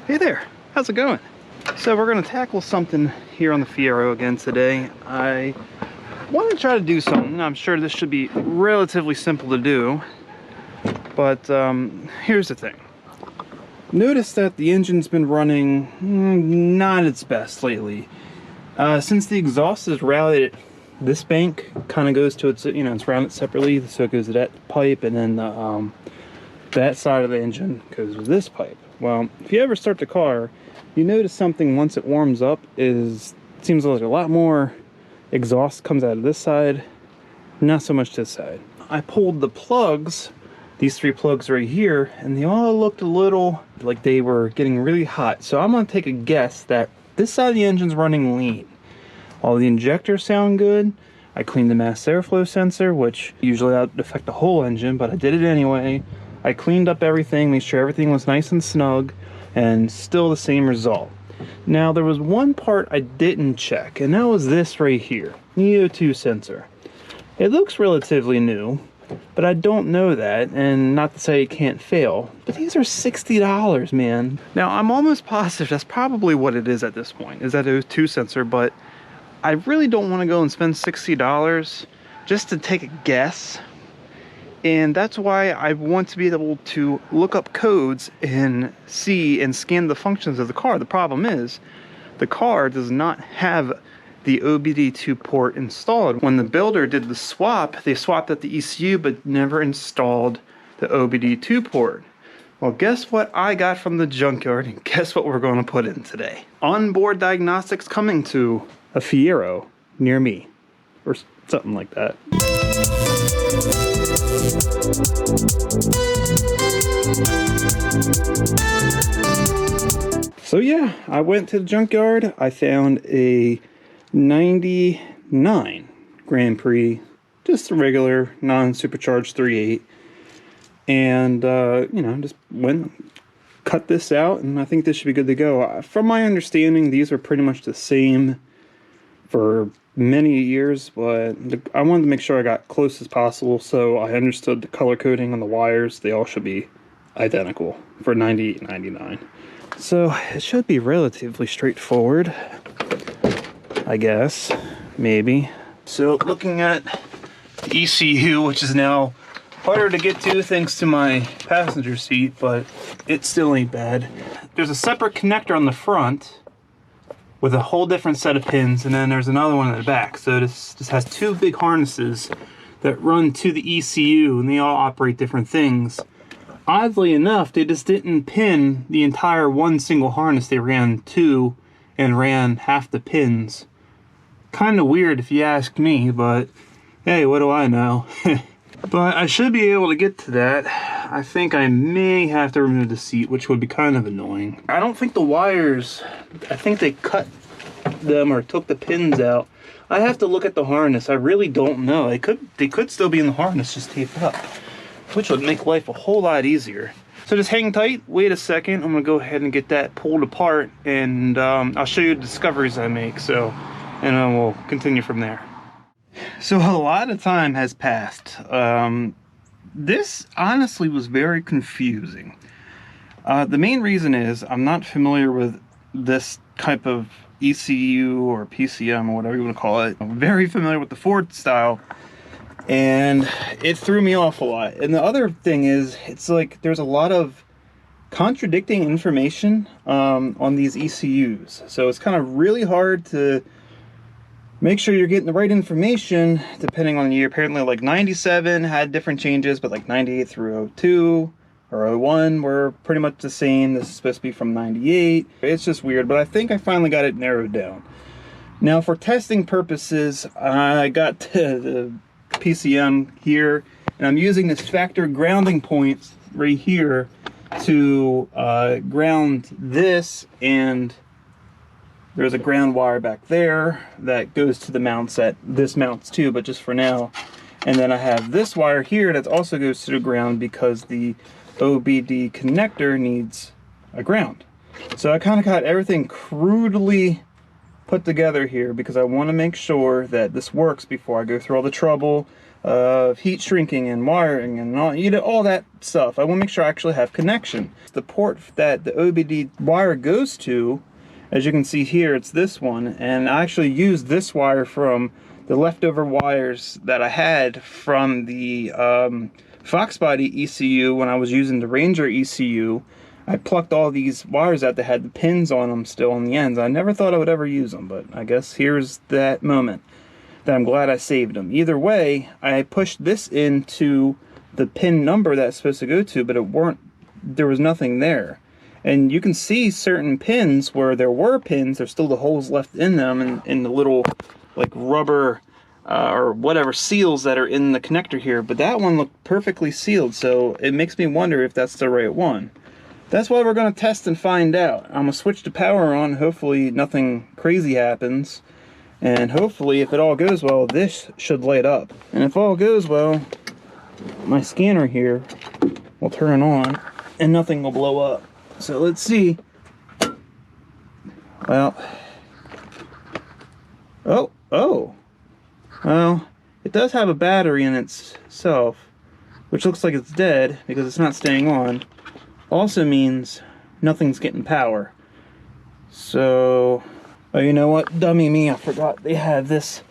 Hey there, how's it going? So we're going to tackle something here on the Fiero again today. I want to try to do something. I'm sure this should be relatively simple to do, but here's the thing. Notice that the engine's been running not its best lately. Since the exhaust is routed, this bank kind of goes to its, it's rounded separately, so it goes to that pipe, and then that side of the engine goes to this pipe. Well, if you ever start the car, you notice something once it warms up it seems like a lot more exhaust comes out of this side, not so much this side. I pulled the plugs, these 3 plugs right here, and they all looked a little like they were getting really hot. So I'm gonna take a guess that this side of the engine's running lean. All the injectors sound good. I cleaned the mass airflow sensor, which usually that would affect the whole engine, but I did it anyway. I cleaned up everything, made sure everything was nice and snug, and still the same result. Now, there was one part I didn't check, and that was this right here, EO2 sensor. It looks relatively new, but I don't know that, and not to say it can't fail, but these are $60, man. Now, I'm almost positive that's probably what it is at this point, is that EO2 sensor, but I really don't want to go and spend $60 just to take a guess. And that's why I want to be able to look up codes and see and scan the functions of the car. The problem is, the car does not have the OBD2 port installed. When the builder did the swap, they swapped out the ECU but never installed the OBD2 port. Well, guess what I got from the junkyard, and guess what we're going to put in today? Onboard diagnostics coming to a Fiero near me, or something like that. So yeah, I went to the junkyard. I found a 99 Grand Prix, just a regular non-supercharged 3.8, and just cut this out, and I think this should be good to go. From my understanding, these are pretty much the same for many years, but I wanted to make sure I got close as possible, so I understood the color coding on the wires. They all should be identical for $98.99. So it should be relatively straightforward, I guess, maybe. So looking at the ECU, which is now harder to get to thanks to my passenger seat, but it still ain't bad. There's a separate connector on the front with a whole different set of pins, and then there's another one at the back. So this has 2 big harnesses that run to the ECU, and they all operate different things. Oddly enough, they just didn't pin the entire one single harness. They ran 2 and ran half the pins. Kind of weird if you ask me, but hey, what do I know? But I should be able to get to that. I think I may have to remove the seat, which would be kind of annoying. I don't think the wires, I think they cut them or took the pins out. I have to look at the harness. I really don't know. They could still be in the harness, just taped up, which would make life a whole lot easier. So just hang tight, wait a second. I'm gonna go ahead and get that pulled apart, and I'll show you the discoveries I make, and then we'll continue from there. So a lot of time has passed. This honestly was very confusing. The main reason is I'm not familiar with this type of ECU or PCM or whatever you want to call it. I'm very familiar with the Ford style, and it threw me off a lot. And the other thing is, it's like there's a lot of contradicting information on these ECUs. So it's kind of really hard to make sure you're getting the right information depending on the year. Apparently like 97 had different changes, but like 98 through 02 or 01 were pretty much the same. This is supposed to be from 98. It's just weird, but I think I finally got it narrowed down. Now for testing purposes, I got the PCM here, and I'm using this factor grounding points right here to ground this, and there's a ground wire back there that goes to the mounts that this mounts to, but just for now. And then I have this wire here that also goes to the ground because the OBD connector needs a ground. So I kind of got everything crudely put together here because I want to make sure that this works before I go through all the trouble of heat shrinking and wiring and all, you know, all that stuff. I want to make sure I actually have connection. The port that the OBD wire goes to, as you can see here, it's this one, and I actually used this wire from the leftover wires that I had from the Fox Body ECU when I was using the Ranger ECU. I plucked all these wires out that had the pins on them still on the ends. I never thought I would ever use them, but I guess here's that moment that I'm glad I saved them. Either way, I pushed this into the pin number that's supposed to go to, but there was nothing there. And you can see certain pins where there were pins, there's still the holes left in them, and in the little like rubber or whatever seals that are in the connector here, but that one looked perfectly sealed, so it makes me wonder if that's the right one. That's what we're going to test and find out. I'm going to switch the power on, hopefully nothing crazy happens, and hopefully if it all goes well, this should light up. And if all goes well, my scanner here will turn on and nothing will blow up. So let's see. Well, well, it does have a battery in itself, which looks like it's dead because it's not staying on. Also means nothing's getting power. So, oh, you know what? Dummy me, I forgot they have this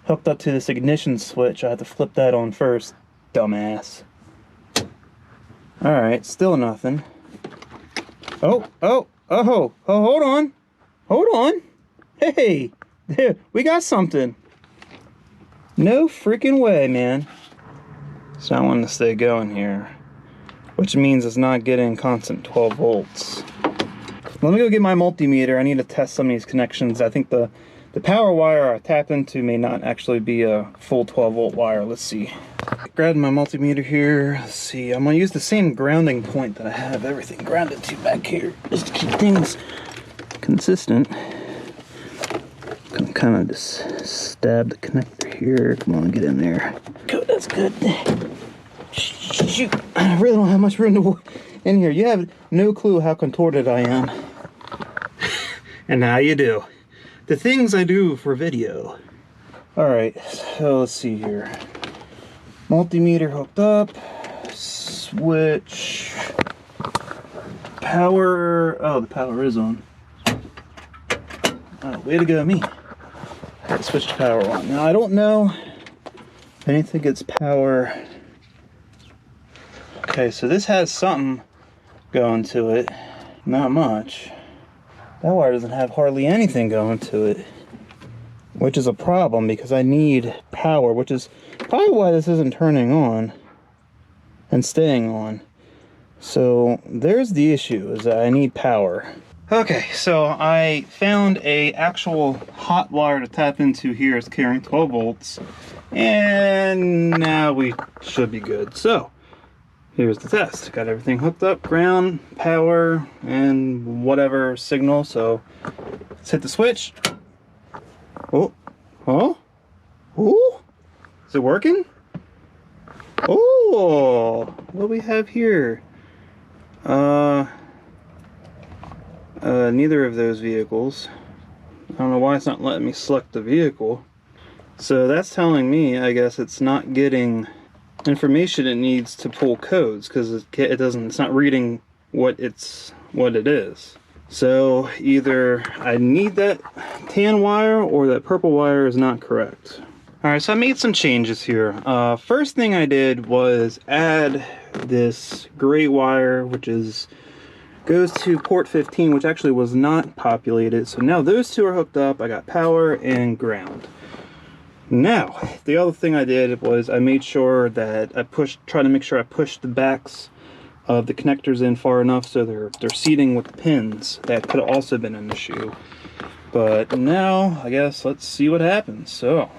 hooked up to this ignition switch. I have to flip that on first. Dumbass. Alright, still nothing. Oh, hold on. Hold on. Hey, there, we got something. No freaking way, man. So I want to stay going here, which means it's not getting constant 12 volts. Let me go get my multimeter. I need to test some of these connections. I think the power wire I tapped into may not actually be a full 12 volt wire. Let's see. Grab my multimeter here. Let's see. I'm going to use the same grounding point that I have everything grounded to back here, just to keep things consistent. Can kind of just stab the connector here. Come on, get in there. Good, that's good. Shoot, I really don't have much room to in here. You have no clue how contorted I am. And now you do. The things I do for video. Alright, so let's see here. Multimeter hooked up. Switch. Power. Oh, the power is on. Oh, way to go, me. I had to switch the power on. Now, I don't know if anything gets power. Okay, so this has something going to it. Not much. That wire doesn't have hardly anything going to it, which is a problem because I need power, which is probably why this isn't turning on and staying on. So there's the issue, is that I need power. Okay, so I found a actual hot wire to tap into here. It's carrying 12 volts, and now we should be good. So here's the test. Got everything hooked up, ground, power, and whatever signal. So let's hit the switch. Oh, is it working? Oh, what do we have here? Neither of those vehicles. I don't know why it's not letting me select the vehicle. So that's telling me, I guess, it's not getting information it needs to pull codes, because it's not reading what it is. So either I need that tan wire or that purple wire is not correct. Alright, so I made some changes here. First thing I did was add this gray wire, which goes to port 15, which actually was not populated. So now those two are hooked up. I got power and ground. Now, the other thing I did was I made sure that try to make sure I pushed the backs of the connectors in far enough so they're seating with the pins. That could have also been an issue. But now, I guess, let's see what happens. So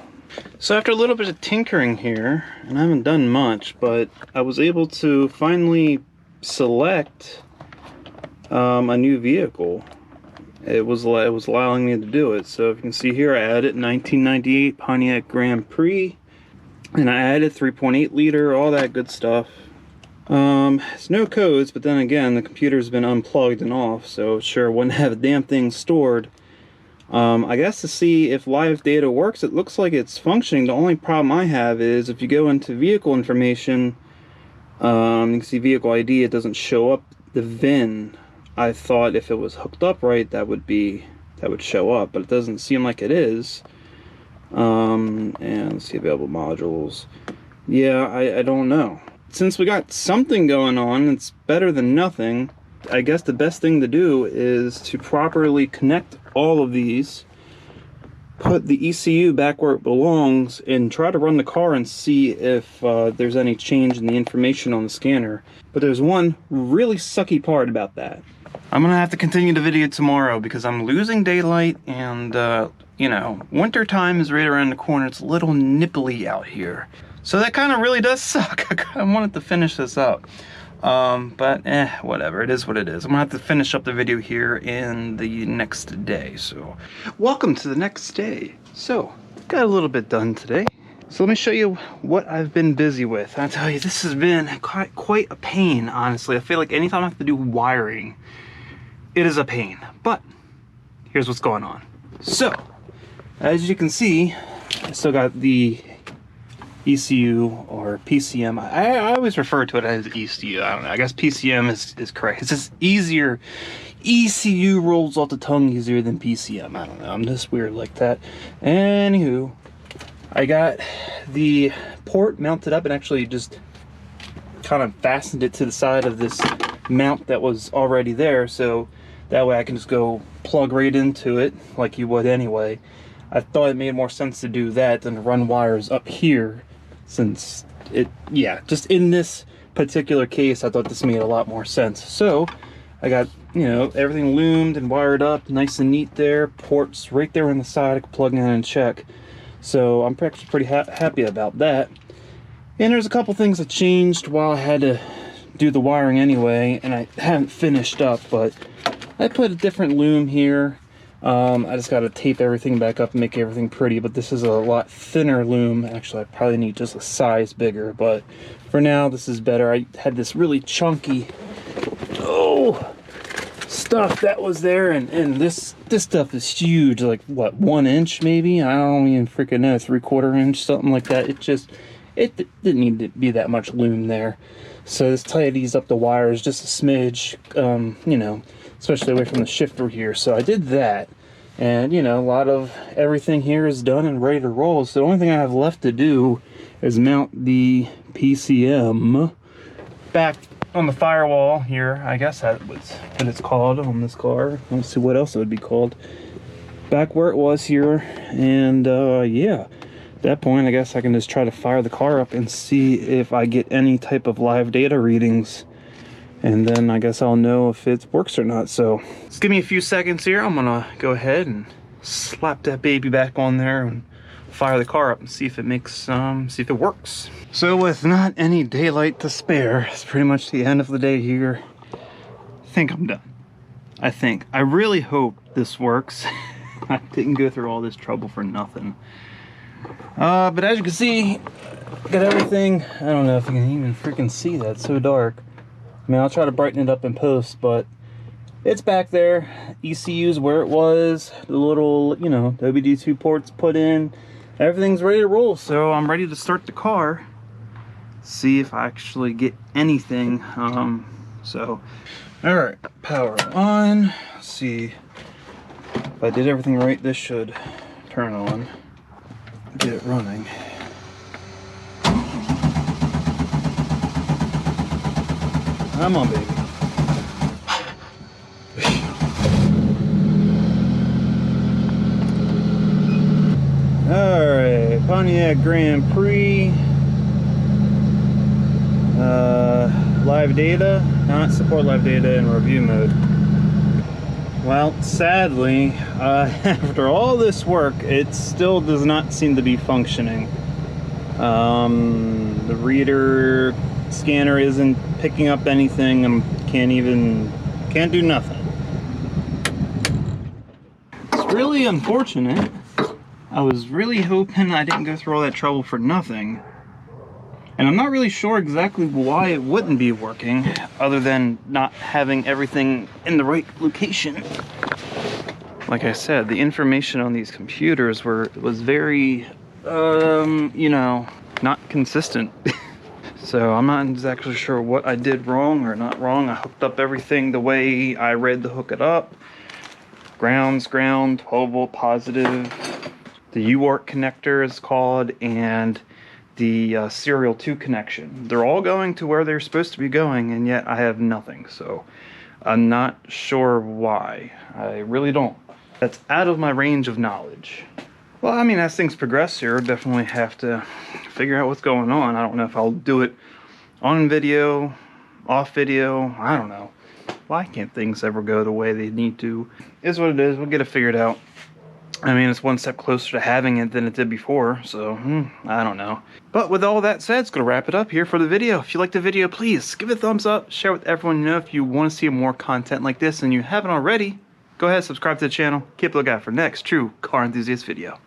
after a little bit of tinkering here, and I haven't done much, but I was able to finally select a new vehicle. It was allowing me to do it. So if you can see here, I added 1998 Pontiac Grand Prix, and I added 3.8 liter, all that good stuff. It's no codes, but then again, the computer's been unplugged and off, so sure wouldn't have a damn thing stored I guess to see if live data works, it looks like it's functioning. The only problem I have is if you go into vehicle information, you can see vehicle ID, it doesn't show up the VIN. I thought if it was hooked up right, that would show up, but it doesn't seem like it is. And let's see, available modules. Yeah, I don't know. Since we got something going on, it's better than nothing. I guess the best thing to do is to properly connect all of these, put the ECU back where it belongs, and try to run the car and see if there's any change in the information on the scanner. But there's one really sucky part about that. I'm gonna have to continue the video tomorrow because I'm losing daylight, and you know, winter time is right around the corner. It's a little nipply out here, so that kind of really does suck. I kind of wanted to finish this up. But whatever, it is what it is. I'm gonna have to finish up the video here in the next day. So welcome to the next day. So got a little bit done today, so let me show you what I've been busy with. I tell you, this has been quite a pain, honestly. I feel like anytime I have to do wiring, it is a pain. But here's what's going on. So as you can see, I still got the ECU or PCM. I always refer to it as ECU. I don't know. I guess PCM is correct. It's just easier. ECU rolls off the tongue easier than PCM. I don't know. I'm just weird like that. Anywho, I got the port mounted up and actually just kind of fastened it to the side of this mount that was already there, so that way I can just go plug right into it like you would anyway. I thought it made more sense to do that than to run wires up here, since it, yeah, just in this particular case, I thought this made a lot more sense. So I got, you know, everything loomed and wired up, nice and neat there. Ports right there on the side, I could plug in and check. So I'm actually pretty happy about that. And there's a couple things that changed while I had to do the wiring anyway, and I haven't finished up, but I put a different loom here. I just got to tape everything back up and make everything pretty, but this is a lot thinner loom. Actually, I probably need just a size bigger, but for now this is better. I had this really chunky stuff that was there, and this stuff is huge, like what, 1 inch maybe? I don't even freaking know, 3/4 inch, something like that. It didn't need to be that much loom there. So this tidies up the wires just a smidge, you know, especially away from the shifter here. So I did that, and you know, a lot of everything here is done and ready to roll. So the only thing I have left to do is mount the PCM back on the firewall here. I guess that's what it's called on this car. Let's see what else it would be called. Back where it was here, and yeah. At that point, I guess I can just try to fire the car up and see if I get any type of live data readings, and then I guess I'll know if it works or not. So just give me a few seconds here. I'm gonna go ahead and slap that baby back on there and fire the car up and see if it makes see if it works. So with not any daylight to spare, it's pretty much the end of the day here. I think I'm done. I really hope this works. I didn't go through all this trouble for nothing. But as you can see, got everything. I don't know if you can even freaking see that, it's so dark. I mean, I'll try to brighten it up in post, but it's back there. ECU's where it was, the little, you know, WD2 ports put in. Everything's ready to roll, so I'm ready to start the car. See if I actually get anything. So, alright, power on. Let's see. If I did everything right, this should turn on. Get it running. Come on, baby. Alright, Pontiac Grand Prix. Live data. Not support live data in review mode. Well, sadly, after all this work, it still does not seem to be functioning. The reader scanner isn't picking up anything and can't do nothing. It's really unfortunate. I was really hoping I didn't go through all that trouble for nothing. And I'm not really sure exactly why it wouldn't be working, other than not having everything in the right location. like I said, the information on these computers was very, you know, not consistent. So I'm not exactly sure what I did wrong or not wrong. I hooked up everything the way I read to hook it up. Ground's ground, 12 volt positive. The UART connector is called, and the serial 2 connection. They're all going to where they're supposed to be going, and yet I have nothing. So I'm not sure why. I really don't. That's out of my range of knowledge. Well, I mean, as things progress here, I'll definitely have to figure out what's going on. I don't know if I'll do it on video, off video, I don't know. Why can't things ever go the way they need to? Is what it is, we'll get it figured out. I mean, it's one step closer to having it than it did before, so, I don't know. But with all that said, it's going to wrap it up here for the video. If you liked the video, please give it a thumbs up, share with everyone you know. If you want to see more content like this and you haven't already, go ahead and subscribe to the channel. Keep a lookout for next true car enthusiast video.